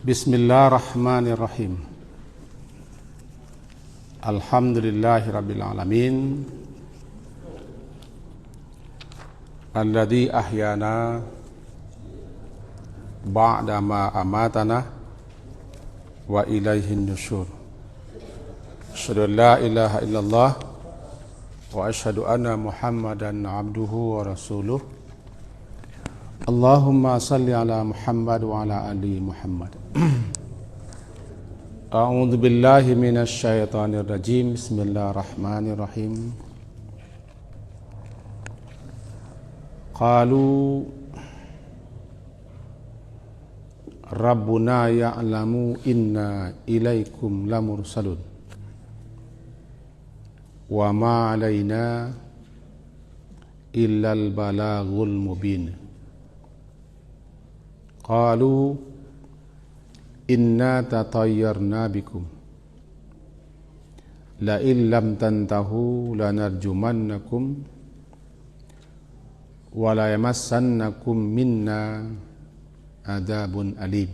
Bismillahirrahmanirrahim. Alhamdulillahirabbil alamin. Alladzi ahyana ba'da ma amatana wa ilaihin nusyur. Asyhadu an la ilaha illallah wa asyhadu anna Muhammadan abduhu wa rasuluh. Allahumma salli ala Muhammad wa ala ali Muhammad. A'udzu billahi minasy syaithanir rajim. Bismillahirrahmanirrahim. Qalu Rabbuna ya'lamu inna ilaikum lamursalun wa ma 'alaina illal balaghul mubin. Qalu inna tatayyarna bikum la illam tantahu lanarjumannakum wa la yamassannakum minna adabun alim.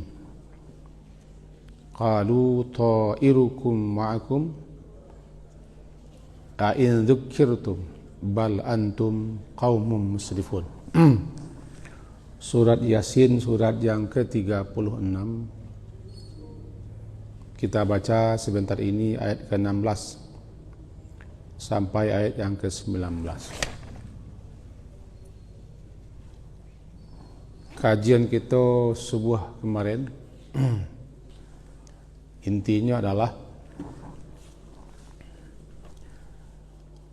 Qalu ta'irukum ma'akum a in dzukirtum bal antum qaumun musrifun. Surat Yasin, surat yang ke-36. Kita baca sebentar ini ayat ke-16 sampai ayat yang ke-19. Kajian kita subuh kemarin intinya adalah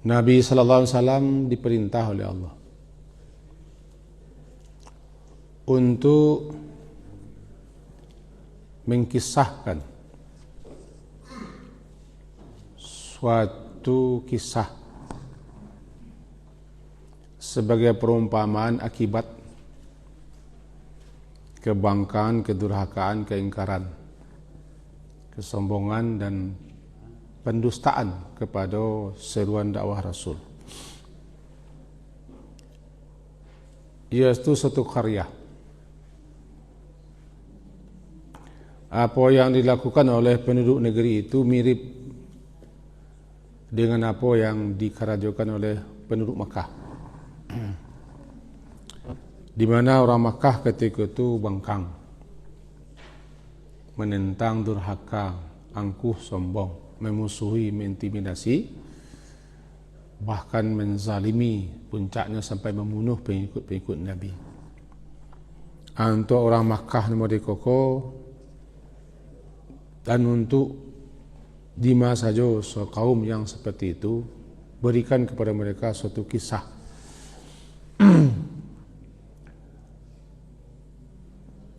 Nabi sallallahu alaihi wasallam diperintah oleh Allah untuk mengkisahkan suatu kisah sebagai perumpamaan akibat kebangkaan, kedurhakaan, keingkaran, kesombongan dan pendustaan kepada seruan dakwah Rasul. Iaitu satu karya. Apa yang dilakukan oleh penduduk negeri itu mirip dengan apa yang dikerajakan oleh penduduk Makkah. Di mana orang Makkah ketika itu bangkang, menentang, durhaka, angkuh, sombong, memusuhi, mengintimidasi, bahkan menzalimi, puncaknya sampai membunuh pengikut-pengikut Nabi. Untuk orang Makkah nomor kokoh dan untuk di masa saja kaum yang seperti itu, berikan kepada mereka suatu kisah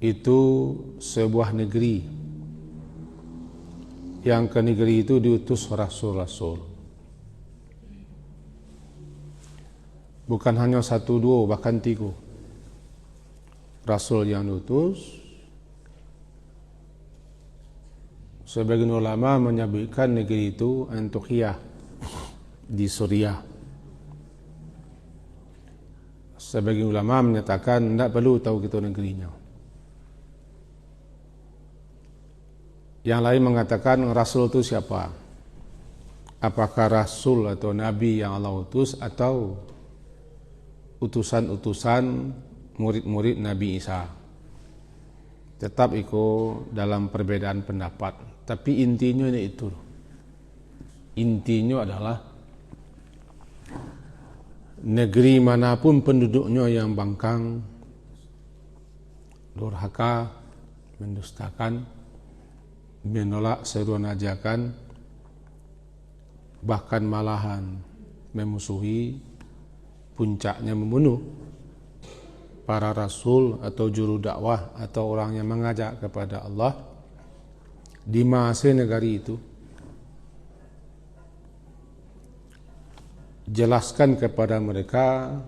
itu sebuah negeri yang ke negeri itu diutus rasul-rasul, bukan hanya satu dua bahkan tiga rasul yang diutus. Sebagian ulama menyebutkan negeri itu Antiokhia di Suriah. Sebagian ulama menyatakan tidak perlu tahu kita negerinya. Yang lain mengatakan Rasul itu siapa? Apakah Rasul atau Nabi yang Allah utus atau utusan-utusan murid-murid Nabi Isa? Tetap ikut dalam perbedaan pendapat. Tapi intinya ini itu. Intinya adalah negeri manapun penduduknya yang bangkang, durhaka, mendustakan, menolak seruan ajakan, bahkan malahan memusuhi, puncaknya membunuh para rasul atau juru dakwah atau orang yang mengajak kepada Allah di masa negari itu. Jelaskan kepada mereka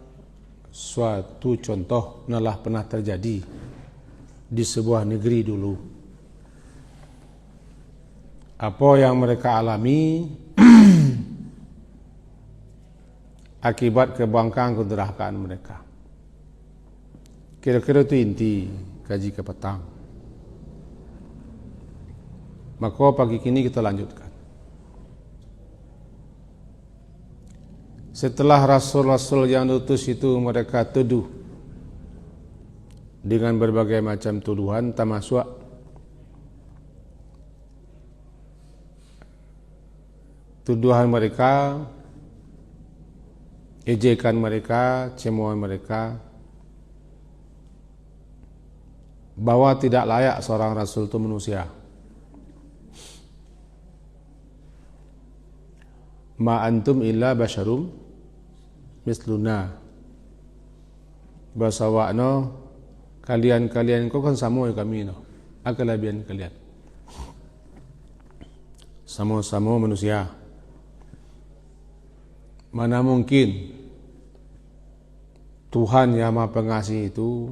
suatu contoh telah pernah terjadi di sebuah negeri dulu. Apa yang mereka alami akibat kebangkangan kedurhakaan mereka. Kira-kira itu inti kaji ke petang. Maka pagi kini kita lanjutkan. Setelah rasul-rasul yang diutus itu mereka tuduh dengan berbagai macam tuduhan, termasuk tuduhan mereka, ejekan mereka, cemoohan mereka, bahwa tidak layak seorang rasul itu manusia. Ma antum illa basyarum misluna. Bahasa wakno, kalian kau kan sama kami no. Akalabian kalian. Sama-sama manusia. Mana mungkin Tuhan yang Maha Pengasih itu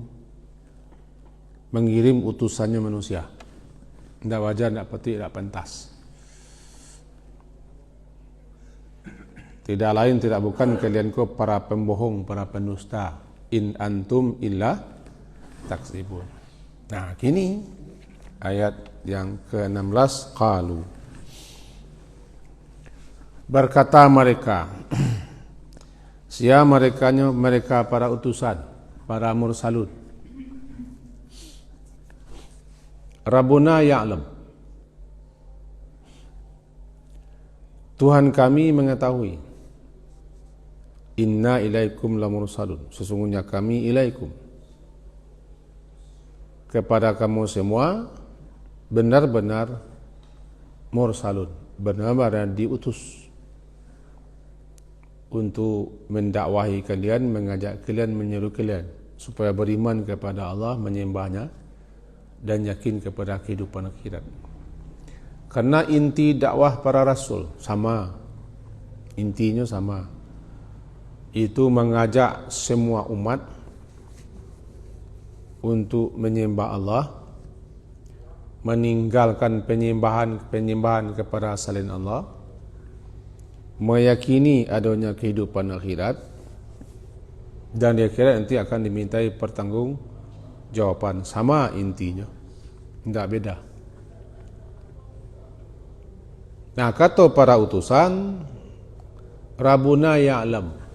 mengirim utusannya manusia. Tidak wajar, tidak patut, tidak pantas. Tidak lain, tidak bukan kalian kau para pembohong, para pendusta. In antum illa taksibun. Nah, kini ayat yang ke-16, qalu. Berkata mereka, mereka para utusan, para mursalun. Rabbuna ya'lam. Tuhan kami mengetahui. Inna ilaikum lamursalun. Sesungguhnya kami ilaikum, kepada kamu semua benar-benar mursalun, benar-benar diutus untuk mendakwahi kalian, mengajak kalian, menyeru kalian supaya beriman kepada Allah, menyembahnya dan yakin kepada kehidupan akhirat. Karena inti dakwah para rasul sama, intinya sama, itu mengajak semua umat untuk menyembah Allah, meninggalkan penyembahan kepada selain Allah, meyakini adanya kehidupan akhirat, dan di akhirat nanti akan dimintai pertanggungjawaban. Sama intinya, tidak beda. Nah, kata para utusan, Rabbuna ya'lam.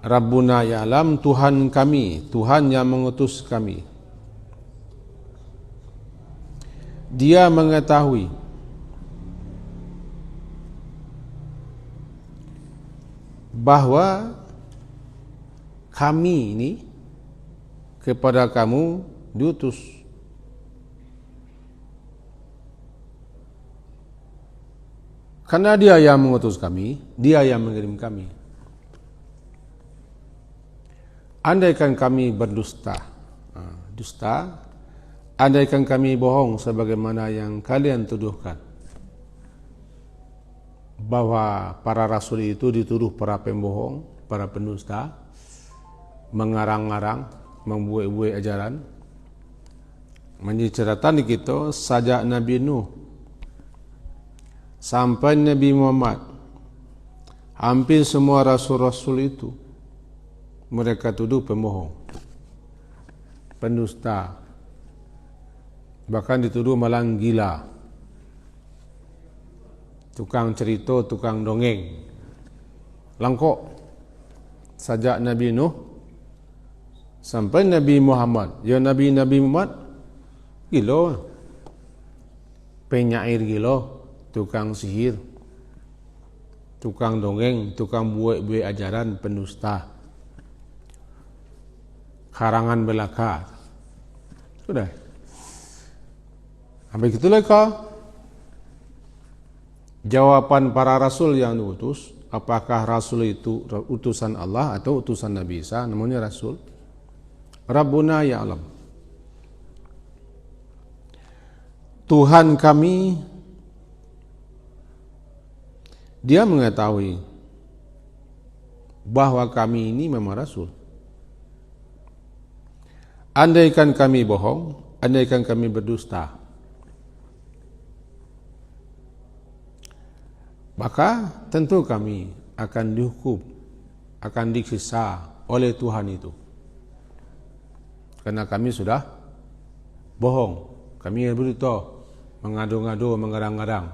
Rabbuna ya'lam, Tuhan kami, Tuhan yang mengutus kami, Dia mengetahui bahwa kami ini kepada kamu diutus. Karena Dia yang mengutus kami, Dia yang mengirim kami. Andaikan kami berdusta, dusta, andaikan kami bohong sebagaimana yang kalian tuduhkan, bahwa para rasul itu dituduh para pembohong, para pendusta, mengarang-arang, membuat-buat ajaran. Menjadi catatan kita sejak Nabi Nuh sampai Nabi Muhammad, hampir semua rasul-rasul itu mereka tuduh pembohong, pendusta, bahkan dituduh malah gila, tukang cerita, tukang dongeng, langkok. Sejak Nabi Nuh sampai Nabi Muhammad, ya Nabi Muhammad gila, penyair gila, tukang sihir, tukang dongeng, tukang buat-buat ajaran, pendusta, karangan belaka. Sudah. Habis itulah jawaban para rasul yang diutus. Apakah rasul itu utusan Allah atau utusan Nabi Isa? Namanya rasul. Rabbuna ya'lam. Tuhan kami, Dia mengetahui bahwa kami ini memang rasul. Andaikan kami bohong, andaikan kami berdusta, maka tentu kami akan dihukum, akan disiksa oleh Tuhan itu. Karena kami sudah bohong, Kami beritahu, mengadu-ngadu, mengadang-gadang,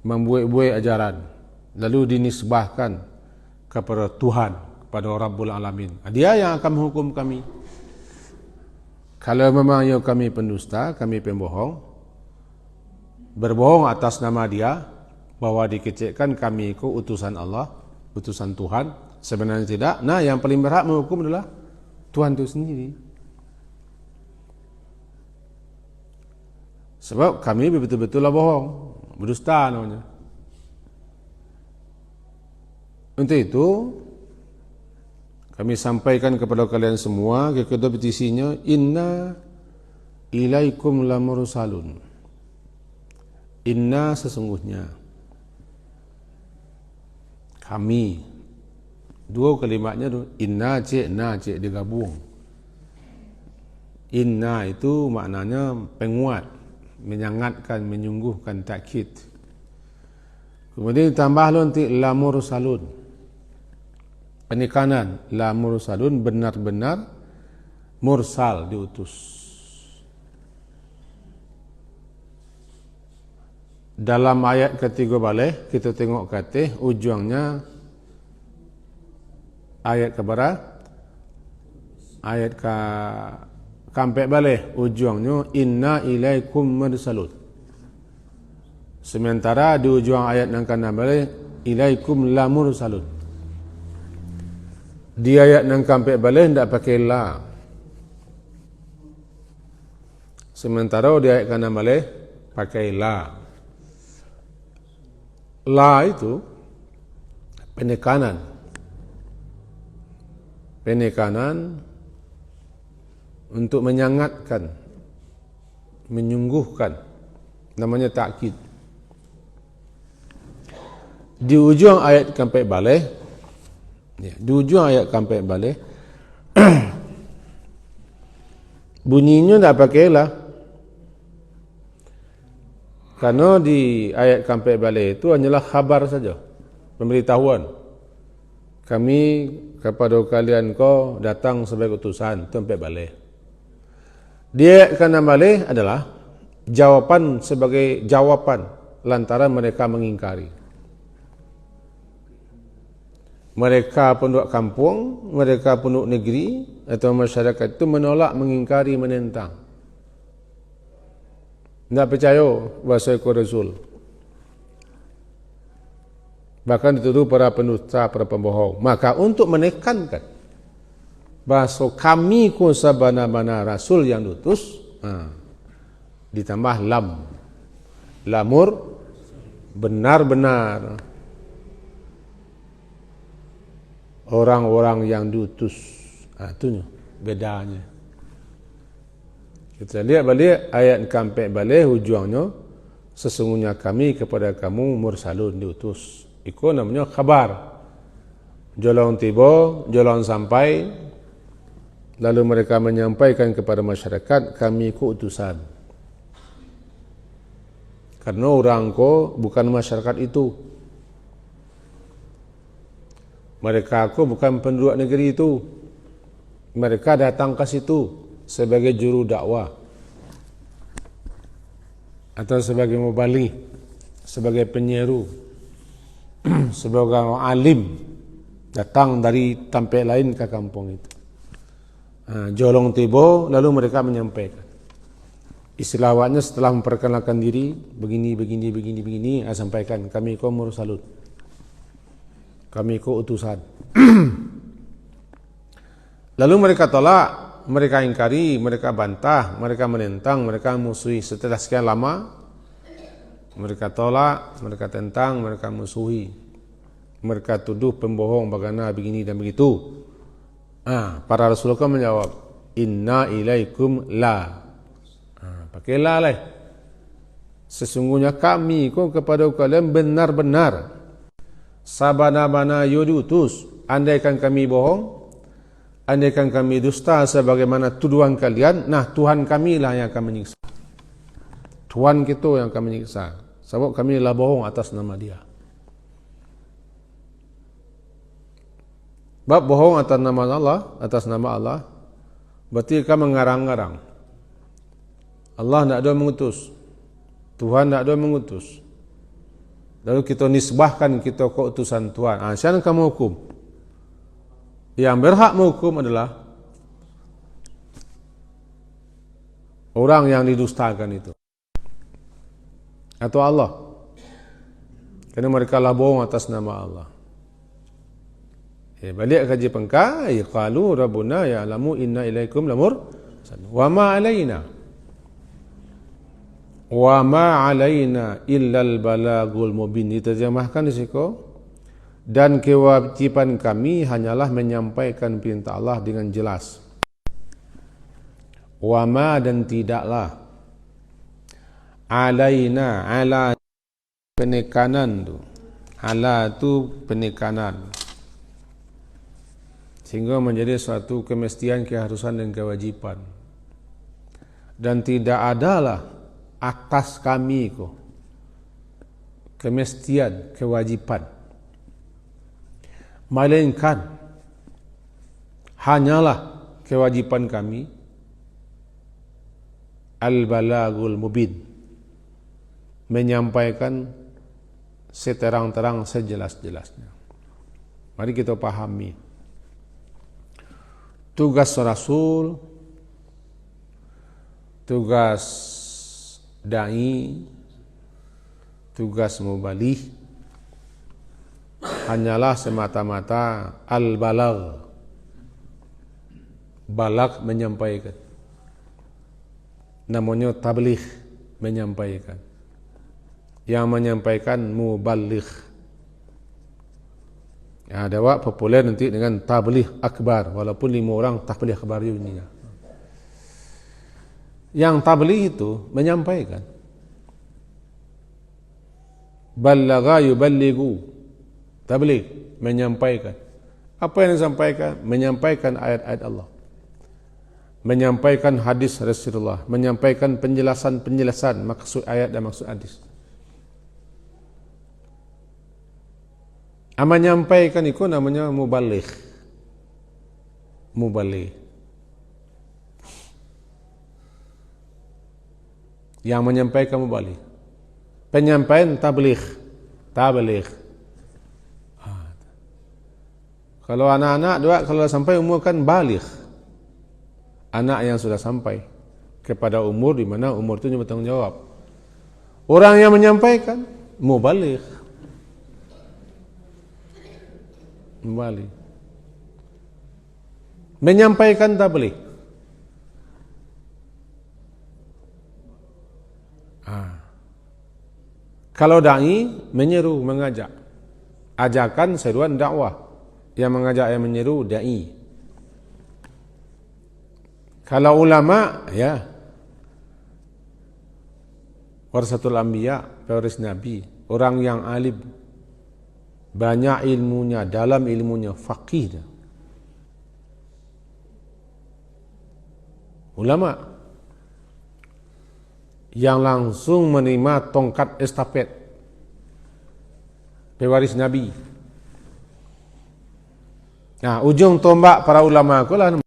membuat-buat ajaran, lalu dinisbahkan kepada Tuhan, kepada Rabbul Alamin. Dia yang akan menghukum kami. Kalau memang kami pendusta, kami pembohong, berbohong atas nama dia, bahwa dikecilkan kami ikut utusan Allah, utusan Tuhan, sebenarnya tidak. Nah, yang paling berhak menghukum adalah Tuhan itu sendiri. Sebab kami betul-betul bohong, berdusta namanya. Untuk itu, kami sampaikan kepada kalian semua, kepada petisinya, inna ilaikum lamursalun. Inna sesungguhnya. Kami. Dua kalimatnya tu, inna cik, na cik digabung. Inna itu maknanya penguat, menyangatkan, menyungguhkan, takkid. Kemudian ditambah nanti la mursalun. Penekanan la mursalun, benar-benar mursal, diutus. Dalam ayat ketiga balik, kita tengok kata ujungnya ayat keberapa? Ayat ke kampek balik, ujungnya inna ilaikum mursalun. Sementara di ujung ayat yang kanan balik, ilaikum la mursalun. Di ayat yang kampek balik tidak pakai la. Sementara di ayat kanan balik pakai la. La itu penekanan. Penekanan untuk menyangatkan, menyungguhkan. Namanya takkid. Di ujung ayat sampai balik, di ujung ayat sampai balik, bunyinya tak pakai la. Karena di ayat sampai balik itu hanyalah khabar saja, pemberitahuan. Kami kepada kalian kau datang sebagai utusan, sampai balik. Dia kena balik adalah jawapan sebagai jawapan lantaran mereka mengingkari. Mereka penduduk kampung, mereka penduduk negeri atau masyarakat itu menolak, mengingkari, menentang. Tidak percaya bahasa ikut Rasul. Bahkan dituduh para pendusta, para pembohong. Maka untuk menekankan bahasa kami ku sabana-bana Rasul yang diutus, ditambah lam. Lamur, benar-benar orang-orang yang diutus. Itu bedanya. Kita lihat balik ayat sampai balik hujungnya, sesungguhnya kami kepada kamu mursalun, diutus. Itu namanya khabar. Jalan tiba, jalan sampai, lalu mereka menyampaikan kepada masyarakat, kami ikut utusan. Karena orang ko bukan masyarakat itu. Mereka ko bukan penduduk negeri itu. Mereka datang ke situ sebagai juru dakwah atau sebagai mubali, sebagai penyeru, sebagai alim, datang dari tempat lain ke kampung itu. Jolong tiba, lalu mereka menyampaikan. Istilahnya setelah memperkenalkan diri, begini, sampaikan, kami kaum mursalun, kami kaum utusan. Lalu mereka tolak, mereka ingkari, mereka bantah, mereka menentang, mereka musuhi. Setelah sekian lama, mereka tolak, mereka tentang, mereka musuhi. Mereka tuduh pembohong, bagaimana begini dan begitu. Para Rasulullah menjawab, inna ilaikum la. Pakai la lah. Sesungguhnya kami kepada kalian benar-benar sabana-bana yo diutus. Andaikan kami bohong, andaikan kami dusta sebagaimana tuduhan kalian, nah Tuhan kami lah yang akan menyiksa. Tuhan kita yang akan menyiksa. Sebab kami lah bohong atas nama dia. Bab bohong atas nama Allah, berarti kau mengarang-arang. Allah tidak ada mengutus, Tuhan tidak ada mengutus. Lalu kita nisbahkan kita ke utusan Tuhan. Siapa kamu hukum? Yang berhak menghukum adalah orang yang didustakan itu, atau Allah, karena mereka lah bohong atas nama Allah. Balik kaji pengkai, qalu rabbuna ya'lamu inna ilaikum lamur wa ma alaina illal balagul mubin. Diterjemahkan di situ, dan kewajiban kami hanyalah menyampaikan perintah Allah dengan jelas. Wa ma, dan tidaklah, alaina, ala penekanan tu, ala tu penekanan, sehingga menjadi suatu kemestian, keharusan dan kewajiban. Dan tidak adalah atas kami kemestian, kewajiban, melainkan hanyalah kewajiban kami al-balagul mubin, menyampaikan seterang-terang, sejelas-jelasnya. Mari kita pahami tugas Rasul, tugas da'i, tugas muballigh hanyalah semata-mata al-balagh, balagh, menyampaikan. Namanya tabligh, menyampaikan. Yang menyampaikan muballigh. Ada populer nanti dengan tabligh akbar, walaupun 5 orang tabligh akbar ini. Yang tabligh itu menyampaikan. Ballagha yuballighu, tabligh, menyampaikan. Apa yang disampaikan? Menyampaikan ayat-ayat Allah, menyampaikan hadis Rasulullah, menyampaikan penjelasan-penjelasan maksud ayat dan maksud hadis. Menyampaikan itu namanya muballigh. Muballigh. Yang menyampaikan muballigh. Penyampaian tabligh. Tabligh. Kalau anak-anak juga kalau sampai umur kan baligh. Anak yang sudah sampai kepada umur di mana umur itu bertanggung jawab. Orang yang menyampaikan muballigh. Muballigh. Menyampaikan tabligh. Kalau dai menyeru, mengajak. Ajakan, seruan, dakwah. Yang mengajak, yang menyeru, dai. Kalau ulama, ya, warasatul anbiya, pewaris Nabi, orang yang alim, banyak ilmunya, dalam ilmunya, faqih. Ulama yang langsung menerima tongkat estafet pewaris Nabi. Nah, ujung tombak para ulama itulah